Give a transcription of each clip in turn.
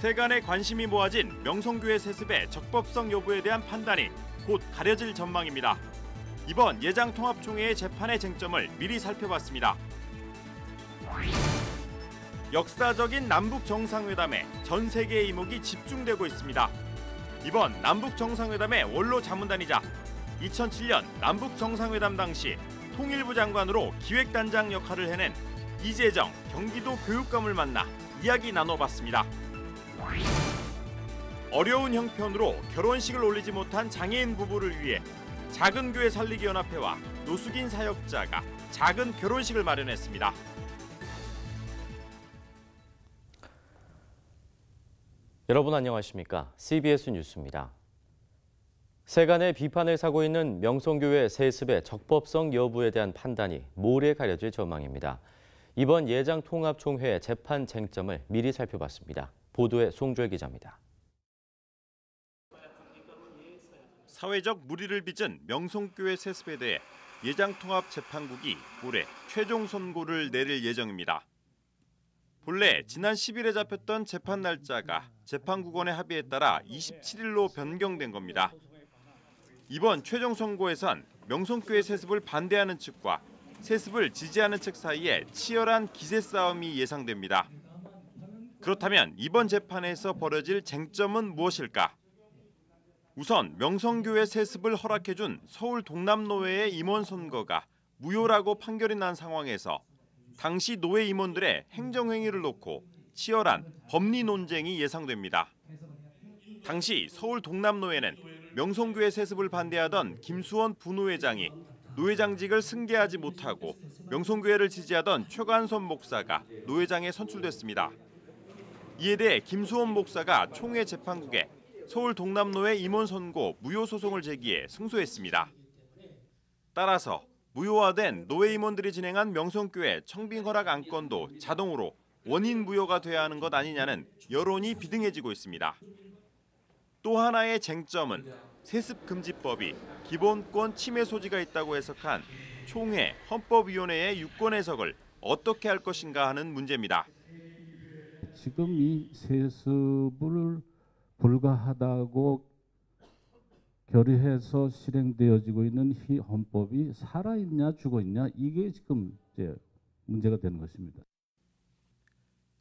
세간의 관심이 모아진 명성교회 세습의 적법성 여부에 대한 판단이 곧 가려질 전망입니다. 이번 예장통합총회의 재판의 쟁점을 미리 살펴봤습니다. 역사적인 남북정상회담에 전 세계의 이목이 집중되고 있습니다. 이번 남북정상회담의 원로 자문단이자 2007년 남북정상회담 당시 통일부 장관으로 기획단장 역할을 해낸 이재정 경기도 교육감을 만나 이야기 나눠봤습니다. 어려운 형편으로 결혼식을 올리지 못한 장애인 부부를 위해 작은 교회 살리기 연합회와 노숙인 사역자가 작은 결혼식을 마련했습니다. 여러분 안녕하십니까? CBS 뉴스입니다. 세간의 비판을 사고 있는 명성교회 세습의 적법성 여부에 대한 판단이 모레 가려질 전망입니다. 이번 예장통합총회의 재판 쟁점을 미리 살펴봤습니다. 보도에 송주혜 기자입니다. 사회적 물의를 빚은 명성교회 세습에 대해 예장통합재판국이 올해 최종 선고를 내릴 예정입니다. 본래 지난 10일에 잡혔던 재판 날짜가 재판국원의 합의에 따라 27일로 변경된 겁니다. 이번 최종 선고에선 명성교회 세습을 반대하는 측과 세습을 지지하는 측 사이에 치열한 기세 싸움이 예상됩니다. 그렇다면 이번 재판에서 벌어질 쟁점은 무엇일까? 우선 명성교회 세습을 허락해준 서울 동남노회의 임원 선거가 무효라고 판결이 난 상황에서 당시 노회 임원들의 행정행위를 놓고 치열한 법리 논쟁이 예상됩니다. 당시 서울 동남노회는 명성교회 세습을 반대하던 김수원 부노회장이 노회장직을 승계하지 못하고 명성교회를 지지하던 최관선 목사가 노회장에 선출됐습니다. 이에 대해 김수원 목사가 총회 재판국에 서울 동남노회 임원 선고 무효 소송을 제기해 승소했습니다. 따라서 무효화된 노회 임원들이 진행한 명성교회 청빙 허락 안건도 자동으로 원인 무효가 돼야 하는 것 아니냐는 여론이 비등해지고 있습니다. 또 하나의 쟁점은 세습금지법이 기본권 침해 소지가 있다고 해석한 총회 헌법위원회의 유권 해석을 어떻게 할 것인가 하는 문제입니다. 지금 이 세습을 불가하다고 결의해서 실행되어지고 있는 이 헌법이 살아있냐 죽어있냐 이게 지금 이제 문제가 되는 것입니다.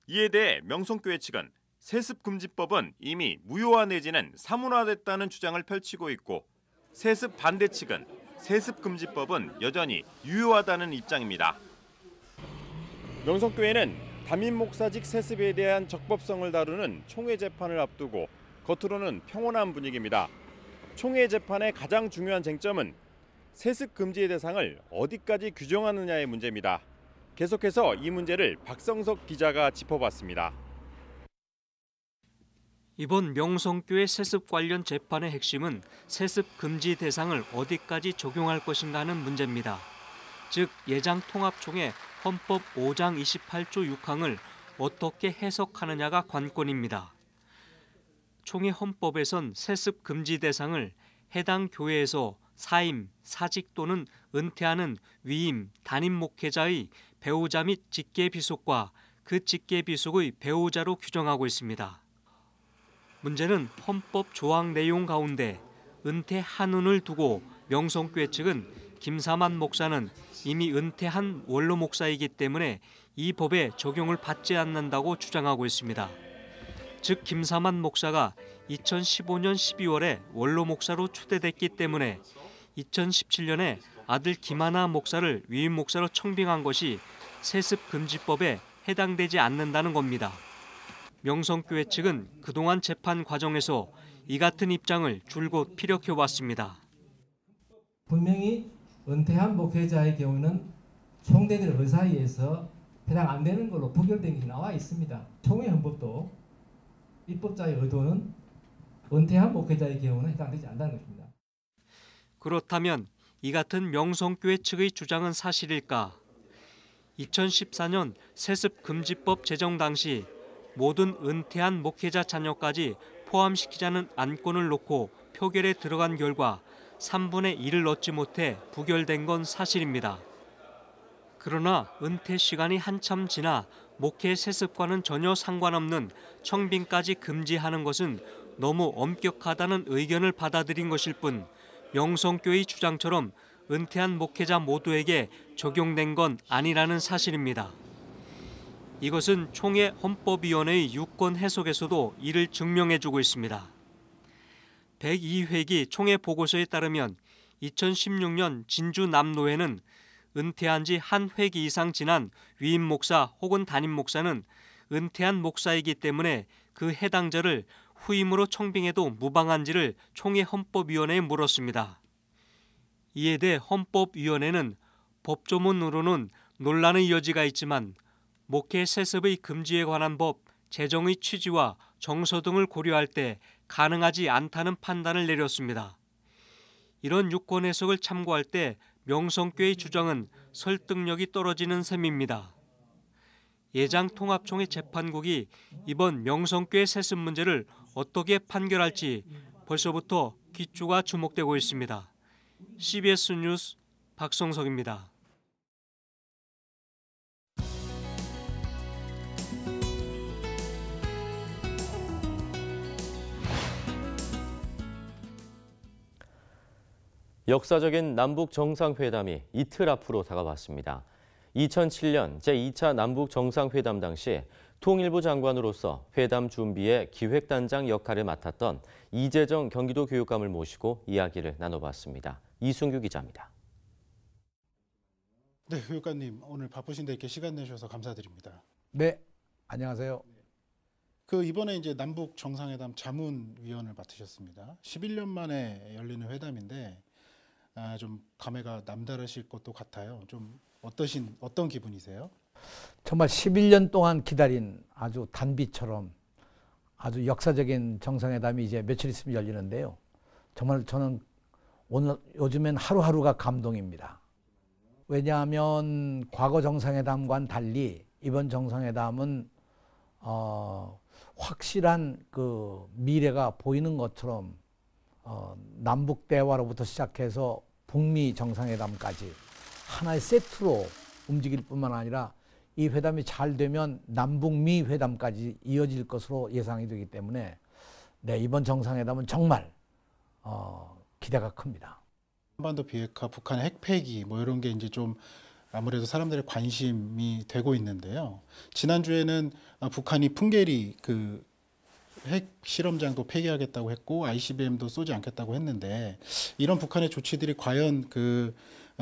이에 대해 명성교회 측은 세습금지법은 이미 무효화 내지는 사문화됐다는 주장을 펼치고 있고 세습 반대 측은 세습금지법은 여전히 유효하다는 입장입니다. 명성교회는 담임 목사직 세습에 대한 적법성을 다루는 총회 재판을 앞두고 겉으로는 평온한 분위기입니다. 총회 재판의 가장 중요한 쟁점은 세습 금지의 대상을 어디까지 규정하느냐의 문제입니다. 계속해서 이 문제를 박성석 기자가 짚어봤습니다. 이번 명성교회 세습 관련 재판의 핵심은 세습 금지 대상을 어디까지 적용할 것인가 하는 문제입니다. 즉 예장통합총회 헌법 5장 28조 6항을 어떻게 해석하느냐가 관건입니다. 총회 헌법에선 세습 금지 대상을 해당 교회에서 사임, 사직 또는 은퇴하는 위임, 담임 목회자의 배우자 및 직계비속과 그 직계비속의 배우자로 규정하고 있습니다. 문제는 헌법 조항 내용 가운데 은퇴 한운을 두고 명성교회 측은 김사만 목사는 이미 은퇴한 원로 목사이기 때문에 이 법에 적용을 받지 않는다고 주장하고 있습니다. 즉 김사만 목사가 2015년 12월에 원로 목사로 추대됐기 때문에 2017년에 아들 김하나 목사를 위임 목사로 청빙한 것이 세습금지법에 해당되지 않는다는 겁니다. 명성교회 측은 그동안 재판 과정에서 이 같은 입장을 줄곧 피력해왔습니다. 분명히 은퇴한 목회자의 경우는 총대들 의사에 의해서 해당 안 되는 걸로 부결된 게 나와 있습니다. 총회 헌법도 입법자의 의도는 은퇴한 목회자의 경우는 해당되지 않는다는 것입니다. 그렇다면 이 같은 명성교회 측의 주장은 사실일까? 2014년 세습금지법 제정 당시 모든 은퇴한 목회자 자녀까지 포함시키자는 안건을 놓고 표결에 들어간 결과 3분의 1을 넣지 못해 부결된 건 사실입니다. 그러나 은퇴 시간이 한참 지나 목회 세습과는 전혀 상관없는 청빙까지 금지하는 것은 너무 엄격하다는 의견을 받아들인 것일 뿐 명성교의 주장처럼 은퇴한 목회자 모두에게 적용된 건 아니라는 사실입니다. 이것은 총회 헌법위원회의 유권 해석에서도 이를 증명해주고 있습니다. 102회기 총회 보고서에 따르면 2016년 진주 남노회는 은퇴한 지 한 회기 이상 지난 위임 목사 혹은 담임 목사는 은퇴한 목사이기 때문에 그 해당자를 후임으로 청빙해도 무방한지를 총회 헌법위원회에 물었습니다. 이에 대해 헌법위원회는 법조문으로는 논란의 여지가 있지만 목회 세습의 금지에 관한 법, 제정의 취지와 정서 등을 고려할 때 가능하지 않다는 판단을 내렸습니다. 이런 유권 해석을 참고할 때 명성교의 주장은 설득력이 떨어지는 셈입니다. 예장통합총회 재판국이 이번 명성교회 세습 문제를 어떻게 판결할지 벌써부터 귀추가 주목되고 있습니다. CBS 뉴스 박성석입니다. 역사적인 남북 정상회담이 이틀 앞으로 다가왔습니다. 2007년 제2차 남북 정상회담 당시 통일부 장관으로서 회담 준비의 기획단장 역할을 맡았던 이재정 경기도 교육감을 모시고 이야기를 나눠봤습니다. 이순규 기자입니다. 네, 교육감님 오늘 바쁘신데 이렇게 시간 내주셔서 감사드립니다. 네, 안녕하세요. 이번에 이제 남북 정상회담 자문위원을 맡으셨습니다. 11년 만에 열리는 회담인데 좀 감회가 남다르실 것도 같아요. 좀 어떤 기분이세요? 정말 11년 동안 기다린 아주 단비처럼 아주 역사적인 정상회담이 이제 며칠 있으면 열리는데요. 정말 저는 요즘엔 하루하루가 감동입니다. 왜냐하면 과거 정상회담과는 달리 이번 정상회담은 확실한 그 미래가 보이는 것처럼 남북 대화로부터 시작해서 북미 정상회담까지 하나의 세트로 움직일 뿐만 아니라 이 회담이 잘 되면 남북미 회담까지 이어질 것으로 예상이 되기 때문에 네, 이번 정상회담은 정말 기대가 큽니다. 한반도 비핵화, 북한의 핵폐기 이런 게 이제 좀 아무래도 사람들의 관심이 되고 있는데요. 지난주에는 북한이 풍계리 핵 실험장도 폐기하겠다고 했고 ICBM도 쏘지 않겠다고 했는데 이런 북한의 조치들이 과연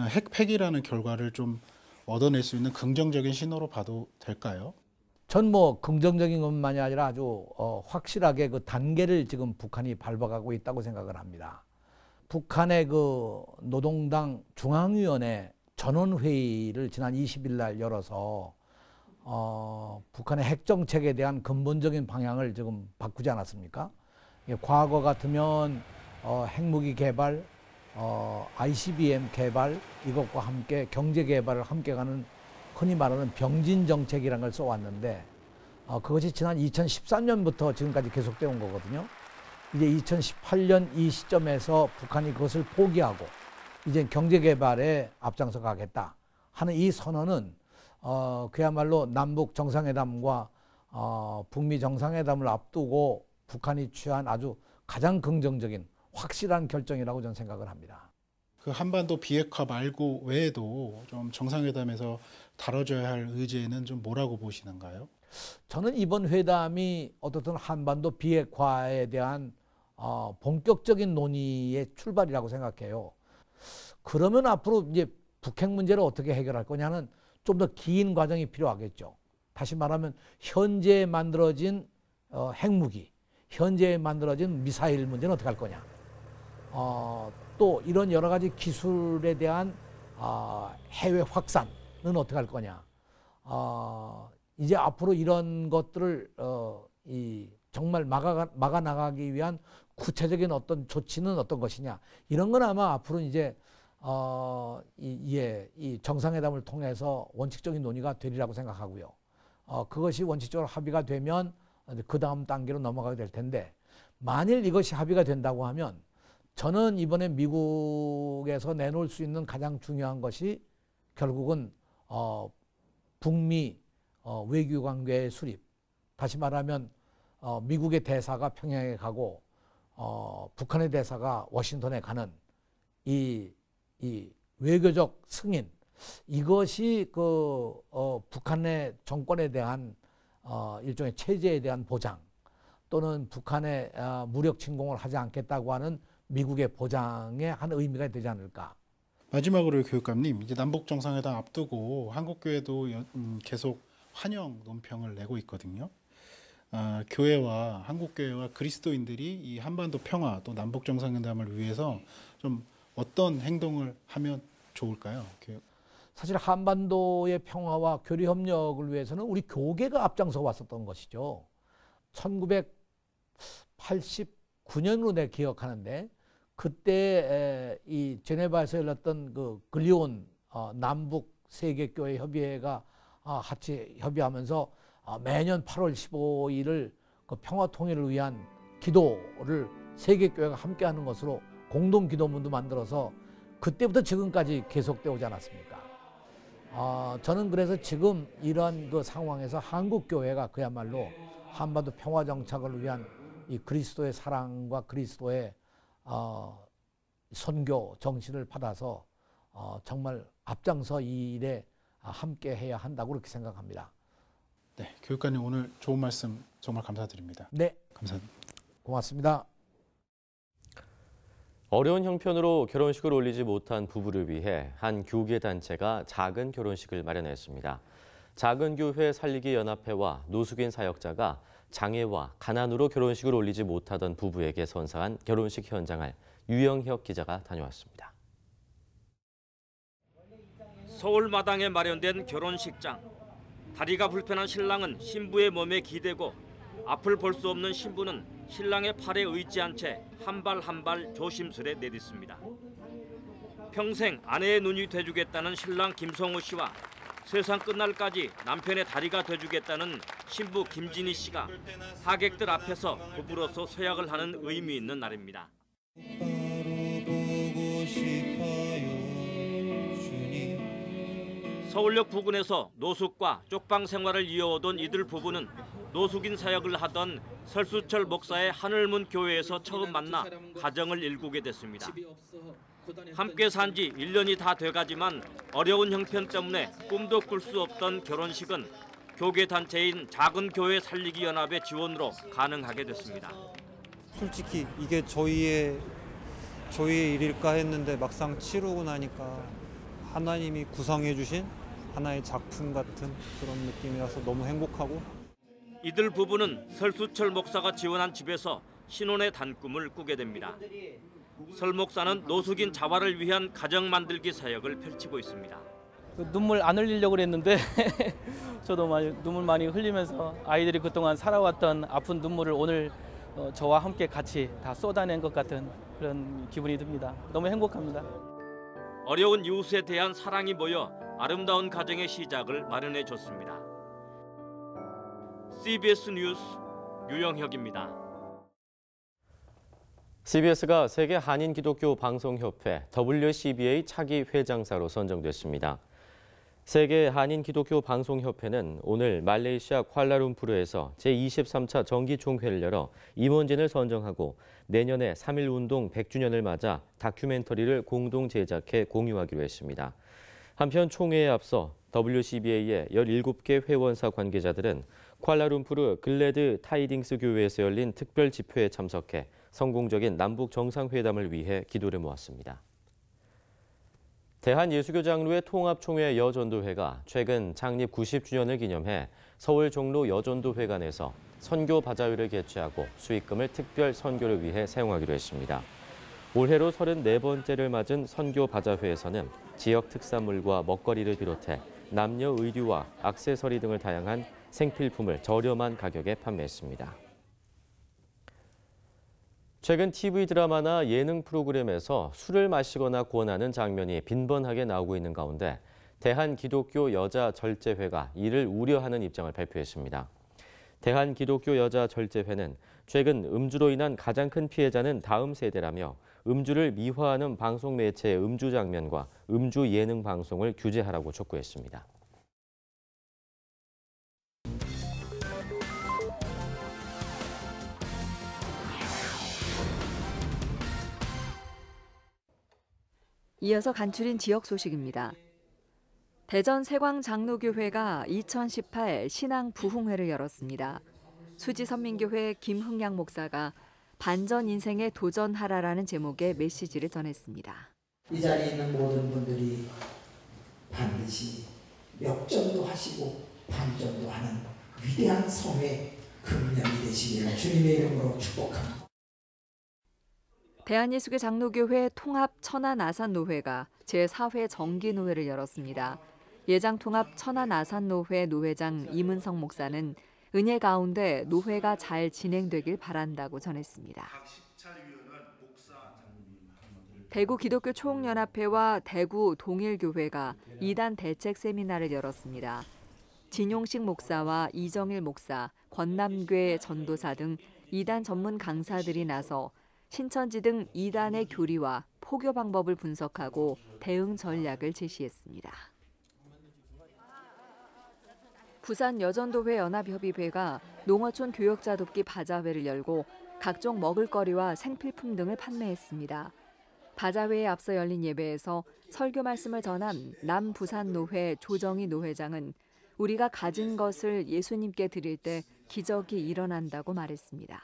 핵 폐기라는 결과를 좀 얻어낼 수 있는 긍정적인 신호로 봐도 될까요? 전 긍정적인 것만이 아니라 아주 확실하게 그 단계를 지금 북한이 밟아가고 있다고 생각을 합니다. 북한의 노동당 중앙위원회 전원회의를 지난 20일 날 열어서 북한의 핵정책에 대한 근본적인 방향을 지금 바꾸지 않았습니까? 과거 같으면 핵무기 개발, ICBM 개발 이것과 함께 경제 개발을 함께 가는 흔히 말하는 병진 정책이라는 걸 써왔는데 그것이 지난 2013년부터 지금까지 계속되어 온 거거든요. 이제 2018년 이 시점에서 북한이 그것을 포기하고 이제 경제 개발에 앞장서 가겠다 하는 이 선언은 그야말로 남북 정상회담과 북미 정상회담을 앞두고 북한이 취한 아주 가장 긍정적인 확실한 결정이라고 저는 생각을 합니다. 한반도 비핵화 말고 외에도 좀 정상회담에서 다뤄져야 할 의제는 좀 뭐라고 보시는가요? 저는 이번 회담이 어떻든 한반도 비핵화에 대한 본격적인 논의의 출발이라고 생각해요. 그러면 앞으로 이제 북핵 문제를 어떻게 해결할 거냐는 좀 더 긴 과정이 필요하겠죠. 다시 말하면 현재 만들어진 핵무기, 현재 만들어진 미사일 문제는 어떻게 할 거냐. 또 이런 여러 가지 기술에 대한 해외 확산은 어떻게 할 거냐. 이제 앞으로 이런 것들을 정말 막아 나가기 위한 구체적인 어떤 조치는 어떤 것이냐. 이런 건 아마 앞으로 이제 이 정상회담을 통해서 원칙적인 논의가 되리라고 생각하고요. 그것이 원칙적으로 합의가 되면 그 다음 단계로 넘어가게 될 텐데 만일 이것이 합의가 된다고 하면 저는 이번에 미국에서 내놓을 수 있는 가장 중요한 것이 결국은 북미 외교 관계의 수립, 다시 말하면 미국의 대사가 평양에 가고 북한의 대사가 워싱턴에 가는 이 외교적 승인, 이것이 북한의 정권에 대한 일종의 체제에 대한 보장, 또는 북한의 무력 침공을 하지 않겠다고 하는 미국의 보장의 한 의미가 되지 않을까. 마지막으로 교육감님, 이제 남북 정상회담 앞두고 한국교회도 계속 환영 논평을 내고 있거든요. 교회와 한국교회와 그리스도인들이 이 한반도 평화 또 남북 정상회담을 위해서 좀 어떤 행동을 하면 좋을까요? 사실 한반도의 평화와 교류 협력을 위해서는 우리 교계가 앞장서 왔었던 것이죠. 1989년으로 내가 기억하는데, 그때 이 제네바에서 열렸던 그 글리온 남북 세계교회 협의회가 같이 협의하면서 매년 8월 15일을 그 평화 통일을 위한 기도를 세계교회가 함께하는 것으로 공동 기도문도 만들어서 그때부터 지금까지 계속되어 오지 않았습니까? 저는 그래서 지금 이런 그 상황에서 한국 교회가 그야말로 한반도 평화 정착을 위한 이 그리스도의 사랑과 그리스도의 선교 정신을 받아서 정말 앞장서 이 일에 함께 해야 한다고 그렇게 생각합니다. 네, 교육관님 오늘 좋은 말씀 정말 감사드립니다. 네, 감사합니다. 고맙습니다. 어려운 형편으로 결혼식을 올리지 못한 부부를 위해 한 교계 단체가 작은 결혼식을 마련했습니다. 작은교회 살리기 연합회와 노숙인 사역자가 장애와 가난으로 결혼식을 올리지 못하던 부부에게 선사한 결혼식 현장을 유영혁 기자가 다녀왔습니다. 서울 마당에 마련된 결혼식장. 다리가 불편한 신랑은 신부의 몸에 기대고 앞을 볼 수 없는 신부는 신랑의 팔에 의지한 채 한 발 한 발 조심스레 내딛습니다. 평생 아내의 눈이 돼주겠다는 신랑 김성우 씨와 세상 끝날까지 남편의 다리가 돼주겠다는 신부 김진희 씨가 하객들 앞에서 부부로서 서약을 하는 의미 있는 날입니다. 서울역 부근에서 노숙과 쪽방 생활을 이어오던 이들 부부는 노숙인 사역을 하던 설수철 목사의 하늘문 교회에서 처음 만나 가정을 일구게 됐습니다. 함께 산 지 1년이 다 돼가지만 어려운 형편 때문에 꿈도 꿀 수 없던 결혼식은 교계 단체인 작은교회 살리기 연합의 지원으로 가능하게 됐습니다. 솔직히 이게 저희의 일일까 했는데 막상 치르고 나니까 하나님이 구성해 주신 하나의 작품 같은 그런 느낌이라서 너무 행복하고. 이들 부부는 설수철 목사가 지원한 집에서 신혼의 단꿈을 꾸게 됩니다. 설 목사는 노숙인 자활을 위한 가정 만들기 사역을 펼치고 있습니다. 눈물 안 흘리려고 했는데 저도 눈물 많이 흘리면서 아이들이 그동안 살아왔던 아픈 눈물을 오늘 저와 함께 같이 다 쏟아낸 것 같은 그런 기분이 듭니다. 너무 행복합니다. 어려운 이웃에 대한 사랑이 모여 아름다운 가정의 시작을 마련해 줬습니다. CBS 뉴스 유영혁입니다. CBS가 세계 한인 기독교 방송협회 WCBA 차기 회장사로 선정됐습니다. 세계 한인 기독교 방송협회는 오늘 말레이시아 쿠알라룸푸르에서 제23차 정기총회를 열어 임원진을 선정하고 내년에 3.1운동 100주년을 맞아 다큐멘터리를 공동 제작해 공유하기로 했습니다. 한편 총회에 앞서 WCBA의 17개 회원사 관계자들은 쿠알라룸푸르 글래드 타이딩스 교회에서 열린 특별 집회에 참석해 성공적인 남북 정상회담을 위해 기도를 모았습니다. 대한예수교장로회 통합총회 여전도회가 최근 창립 90주년을 기념해 서울 종로 여전도회관에서 선교 바자회를 개최하고 수익금을 특별 선교를 위해 사용하기로 했습니다. 올해로 34번째를 맞은 선교 바자회에서는 지역 특산물과 먹거리를 비롯해 남녀 의류와 액세서리 등을 다양한 생필품을 저렴한 가격에 판매했습니다. 최근 TV 드라마나 예능 프로그램에서 술을 마시거나 권하는 장면이 빈번하게 나오고 있는 가운데 대한기독교 여자절제회가 이를 우려하는 입장을 발표했습니다. 대한기독교 여자절제회는 최근 음주로 인한 가장 큰 피해자는 다음 세대라며 음주를 미화하는 방송 매체의 음주 장면과 음주 예능 방송을 규제하라고 촉구했습니다. 이어서 간추린 지역 소식입니다. 대전 세광장로교회가 2018 신앙 부흥회를 열었습니다. 수지선민교회 김흥양 목사가 반전 인생에 도전하라라는 제목의 메시지를 전했습니다. 이 자리에 있는 모든 분들이 반드시 역전도 하시고 반전도 하는 위대한 성의 금년이 되시기를 주님의 이름으로 축복합니다. 대한예수교 장로교회 통합 천안아산노회가 제4회 정기노회를 열었습니다. 예장통합 천안아산노회 노회장 이문성 목사는 은혜 가운데 노회가 잘 진행되길 바란다고 전했습니다. 대구 기독교 총연합회와 대구 동일교회가 2단 대책 세미나를 열었습니다. 진용식 목사와 이정일 목사, 권남괴 전도사 등 2단 전문 강사들이 나서 신천지 등 2단의 교리와 포교 방법을 분석하고 대응 전략을 제시했습니다. 부산 여전도회 연합협의회가 농어촌 교역자 돕기 바자회를 열고 각종 먹을거리와 생필품 등을 판매했습니다. 바자회에 앞서 열린 예배에서 설교 말씀을 전한 남부산노회 조정희 노회장은 우리가 가진 것을 예수님께 드릴 때 기적이 일어난다고 말했습니다.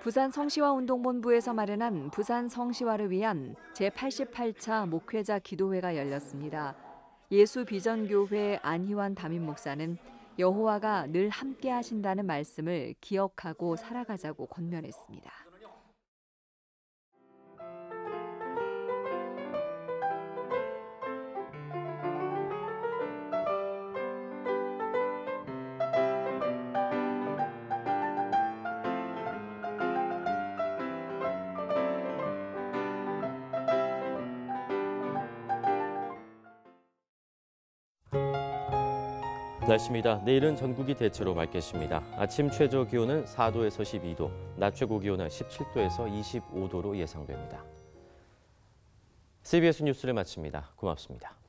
부산 성시화운동본부에서 마련한 부산 성시화를 위한 제88차 목회자 기도회가 열렸습니다. 예수비전교회 안희환 담임 목사는 여호와가 늘 함께 하신다는 말씀을 기억하고 살아가자고 권면했습니다. 날씨입니다. 내일은 전국이 대체로 맑겠습니다. 아침 최저 기온은 4도에서 12도, 낮 최고 기온은 17도에서 25도로 예상됩니다. CBS 뉴스를 마칩니다. 고맙습니다.